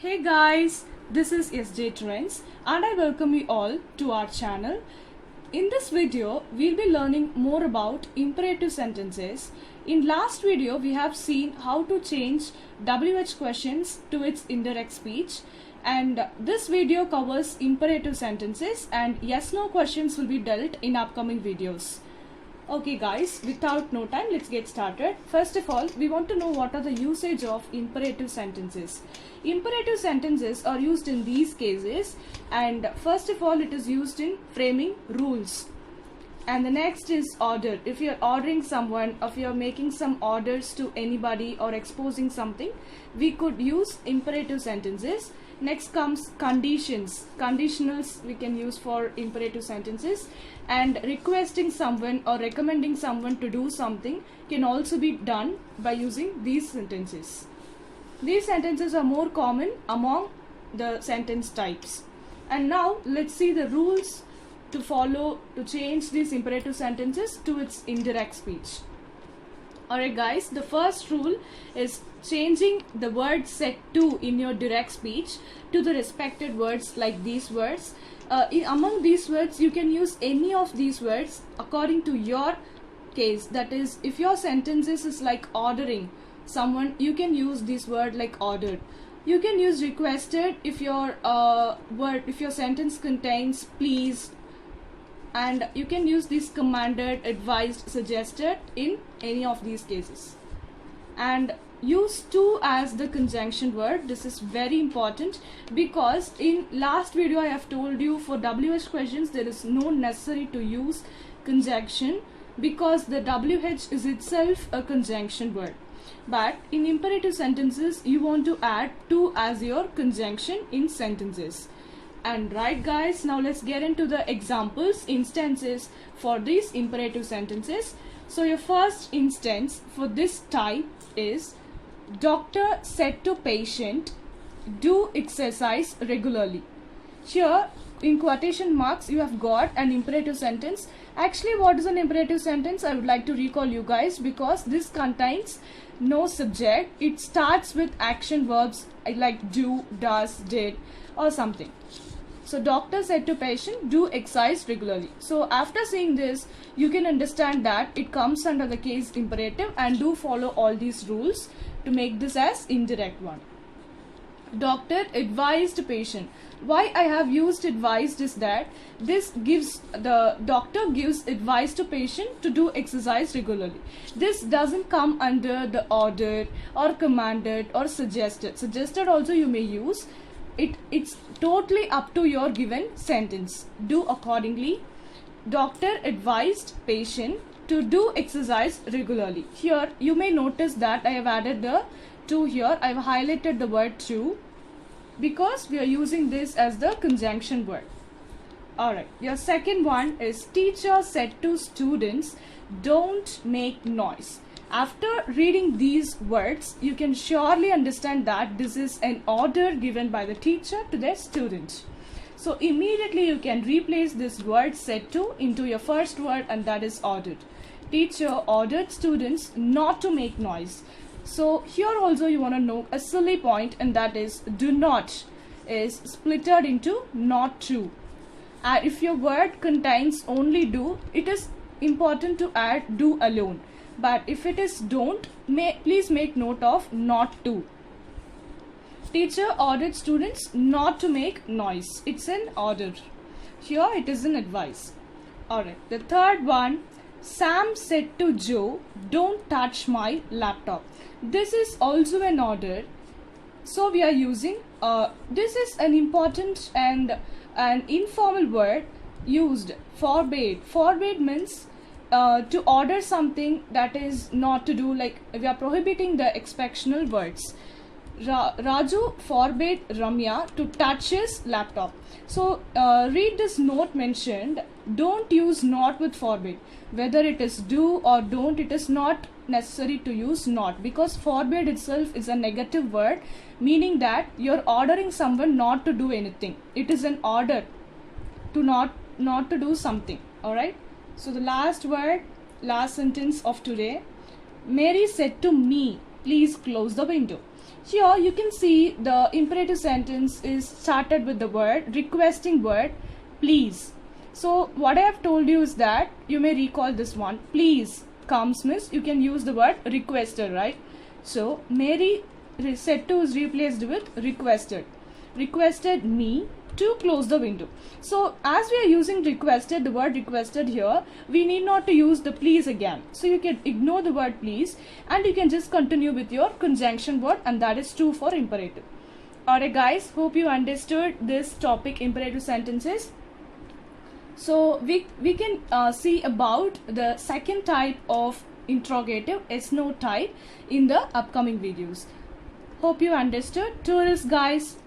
Hey guys, this is SJ Trends and I welcome you all to our channel. In this video, we'll be learning more about imperative sentences. In last video, we have seen how to change WH questions to its indirect speech, and this video covers imperative sentences and yes/no questions will be dealt in upcoming videos. Okay guys, without no time, let's get started. First of all, we want to know what are the usage of imperative sentences. Imperative sentences are used in these cases, and first of all it is used in framing rules. And the next is order. If you're ordering someone, if you're making some orders to anybody or exposing something, we could use imperative sentences. Next comes conditions. Conditionals we can use for imperative sentences, and requesting someone or recommending someone to do something can also be done by using these sentences. These sentences are more common among the sentence types. And now let's see the rules to follow to change these imperative sentences to its indirect speech. Alright guys, the first rule is changing the word set to in your direct speech to the respected words like these words. Among these words, you can use any of these words according to your case. That is, if your sentences is like ordering someone, you can use this word like ordered. You can use requested if your if your sentence contains please, and you can use this commanded, advised, suggested in any of these cases. And use to as the conjunction word. This is very important because in last video I have told you for WH questions there is no necessary to use conjunction because the WH is itself a conjunction word. But in imperative sentences you want to add to as your conjunction in sentences. And right guys, now let's get into the examples, instances for these imperative sentences. So your first instance for this type is doctor said to patient do exercise regularly. Here in quotation marks you have got an imperative sentence. Actually, what is an imperative sentence? I would like to recall you guys, because this contains no subject. It starts with action verbs like do, does, did or something. So doctor said to patient do exercise regularly. So after seeing this, you can understand that it comes under the case imperative, and do follow all these rules to make this as indirect one. Doctor advised patient. Why I have used advised is that this gives, the doctor gives advice to patient to do exercise regularly. This doesn't come under the ordered or commanded or suggested. Suggested also you may use. It's totally up to your given sentence. Do accordingly. Doctor advised patient to do exercise regularly. Here you may notice that I have added the to here. I have highlighted the word to because we are using this as the conjunction word. Alright, your second one is teacher said to students don't make noise. After reading these words, you can surely understand that this is an order given by the teacher to their student. So immediately you can replace this word said to into your first word, and that is ordered. Teacher ordered students not to make noise. So here also you want to know a silly point, and that is do not is splitted into not to. And if your word contains only do, it is important to add do alone. But if it is don't, please make note of not to. Teacher ordered students not to make noise. It's an order. Here it is an advice. Alright, the third one, Sam said to Joe, don't touch my laptop. This is also an order. So we are using, this is an important and an informal word used, forbade. Forbade means to order something that is not to do, like we are prohibiting the exceptional words. Raju forbade Ramya to touch his laptop. So read this note mentioned. Don't use not with forbade. Whether it is do or don't, it is not necessary to use not, because forbade itself is a negative word, meaning that you're ordering someone not to do anything. It is an order to not to do something. Alright. So the last word, last sentence of today. Mary said to me, please close the window. Here you can see the imperative sentence is started with the word, requesting word, please. So what I have told you is that you may recall this one. Please comes means you can use the word requested, right? So Mary said to is replaced with requested. Requested me to close the window. So as we are using requested, the word requested here, we need not to use the please again. So you can ignore the word please and you can just continue with your conjunction word, and that is true for imperative. Alright guys, hope you understood this topic, imperative sentences. So we can see about the second type of interrogative, S no type, in the upcoming videos. Hope you understood. Tourists guys,